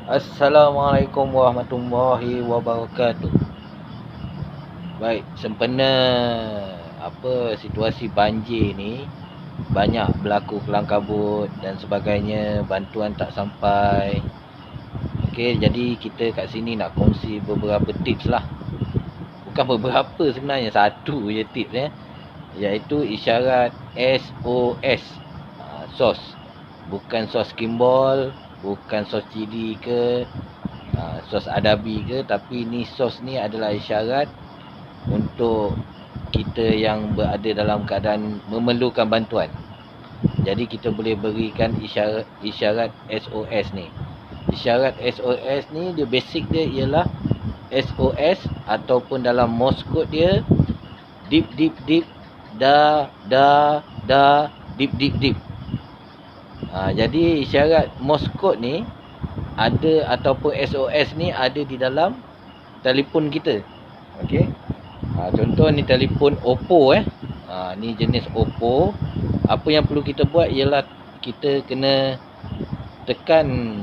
Assalamualaikum warahmatullahi wabarakatuh. Baik, sempena situasi banjir ni banyak berlaku kelang kabut dan sebagainya, bantuan tak sampai. Okey, jadi kita kat sini nak kongsi beberapa tips lah. Bukan beberapa sebenarnya, satu je tips iaitu isyarat SOS. SOS. Bukan SOS kimball, bukan SOS CD ke, SOS adabi ke, tapi ni SOS ni adalah isyarat untuk kita yang berada dalam keadaan memerlukan bantuan. Jadi kita boleh berikan isyarat SOS ni. Isyarat SOS ni dia basic dia ialah SOS ataupun dalam Morse code dia deep deep deep da deep deep deep. Jadi isyarat Morse code ni ada ataupun SOS ni ada di dalam telefon kita. Okey. Contoh ni telefon Oppo ni jenis Oppo. Apa yang perlu kita buat ialah kita kena tekan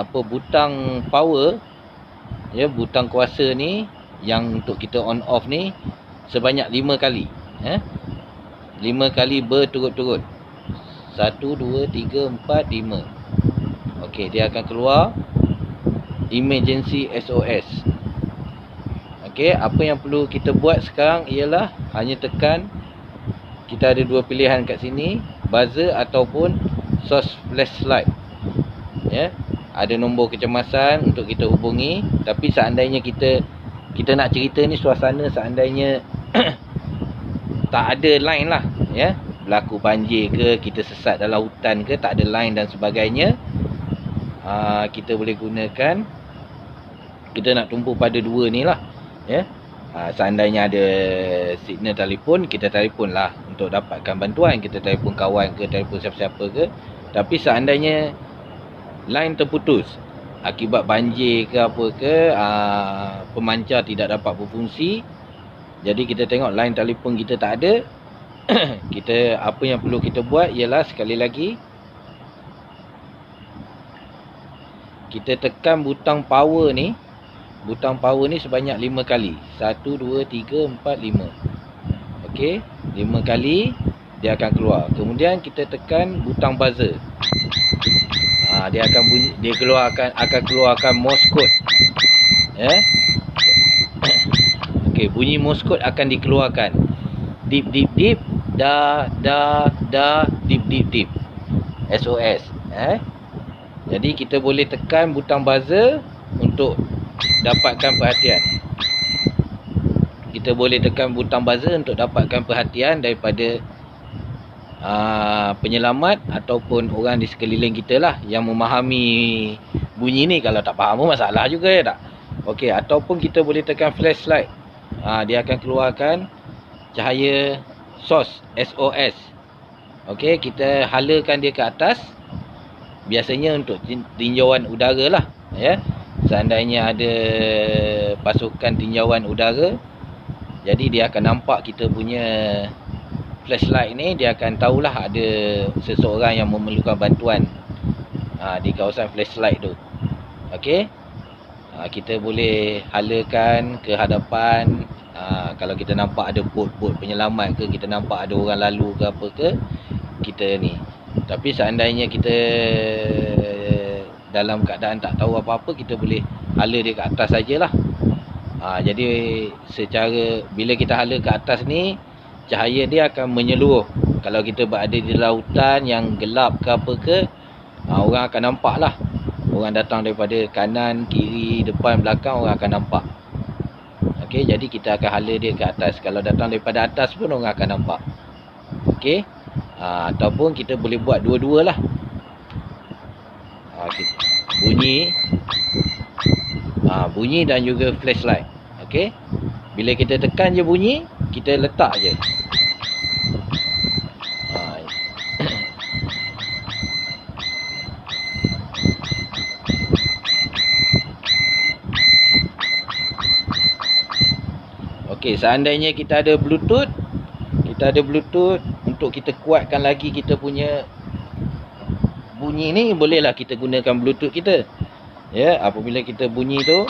butang power, butang kuasa ni yang untuk kita on off ni sebanyak 5 kali. 5 kali berturut-turut. 1 2 3 4 5. Okey, dia akan keluar emergency SOS. Okey, apa yang perlu kita buat sekarang ialah hanya tekan, kita ada dua pilihan kat sini, buzzer ataupun source flashlight. Ada nombor kecemasan untuk kita hubungi. Tapi seandainya kita nak cerita ni suasana seandainya tak ada line lah, berlaku banjir ke, kita sesat dalam hutan ke, tak ada line dan sebagainya, kita boleh gunakan, kita nak tumpu pada dua ni lah. Seandainya ada signal telefon, kita telefon lah untuk dapatkan bantuan. Kita telefon kawan ke, telefon siapa-siapa ke. Tapi seandainya line terputus akibat banjir ke apa ke, pemancar tidak dapat berfungsi, jadi kita tengok line telefon kita tak ada. Kita, apa yang perlu kita buat ialah sekali lagi kita tekan butang power ni. Butang power ni sebanyak 5 kali. 1, 2, 3, 4, 5. Okey, 5 kali dia akan keluar. Kemudian kita tekan butang buzzer. Dia akan bunyi, dia akan keluarkan Morse code. Okey, bunyi Morse code akan dikeluarkan. Deep deep deep da deep deep deep. SOS. Jadi kita boleh tekan butang buzzer untuk dapatkan perhatian. Kita boleh tekan butang buzzer untuk dapatkan perhatian daripada penyelamat ataupun orang di sekeliling kita lah yang memahami bunyi ni. Kalau tak faham pun masalah juga, tak? Okey, ataupun kita boleh tekan flashlight. Dia akan keluarkan cahaya SOS. Okey, kita halakan dia ke atas. Biasanya untuk tinjauan udara lah, Seandainya ada pasukan tinjauan udara, jadi dia akan nampak kita punya flashlight ni. Dia akan tahulah ada seseorang yang memerlukan bantuan di kawasan flashlight tu. Okey, kita boleh halakan ke hadapan. Kalau kita nampak ada bot penyelamat ke, kita nampak ada orang lalu ke apa ke, kita ni. Tapi seandainya kita dalam keadaan tak tahu apa-apa, kita boleh hala dia ke atas sajalah. Jadi secara bila kita hala ke atas ni, cahaya dia akan menyeluruh. Kalau kita berada di lautan yang gelap ke apa ke, orang akan nampak lah. Orang datang daripada kanan, kiri, depan, belakang, orang akan nampak. Okey, jadi kita akan hala dia ke atas. Kalau datang daripada atas pun orang akan nampak. Okey, ataupun kita boleh buat dua-dua lah. Bunyi dan juga flashlight. Okey, bila kita tekan je bunyi, kita letak je. Okey, seandainya kita ada Bluetooth, untuk kita kuatkan lagi kita punya bunyi ni, bolehlah kita gunakan Bluetooth kita. Ya, apabila kita bunyi tu,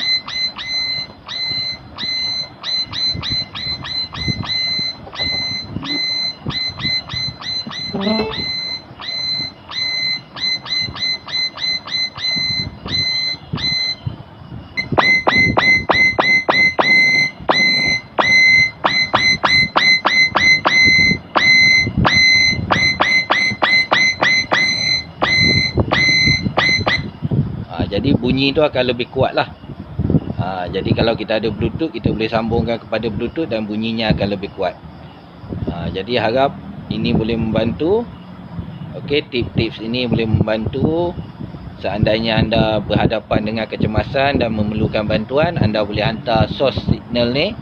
jadi bunyi tu akan lebih kuat lah. Jadi kalau kita ada Bluetooth, kita boleh sambungkan kepada Bluetooth dan bunyinya akan lebih kuat. Jadi harap ini boleh membantu. Okey, tips-tips ini boleh membantu. Seandainya anda berhadapan dengan kecemasan dan memerlukan bantuan, anda boleh hantar source signal ni.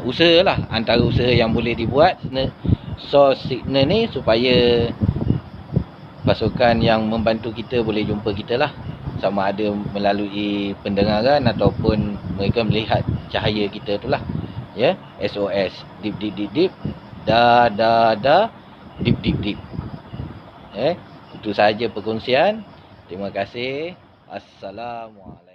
Usahalah, antara usaha yang boleh dibuat source signal ni supaya pasukan yang membantu kita boleh jumpa kita lah, sama ada melalui pendengaran ataupun mereka melihat cahaya kita tu lah. Ya, SOS, dip dip dip dip, da da da, dip dip dip. Itu sahaja perkongsian. Terima kasih. Assalamualaikum.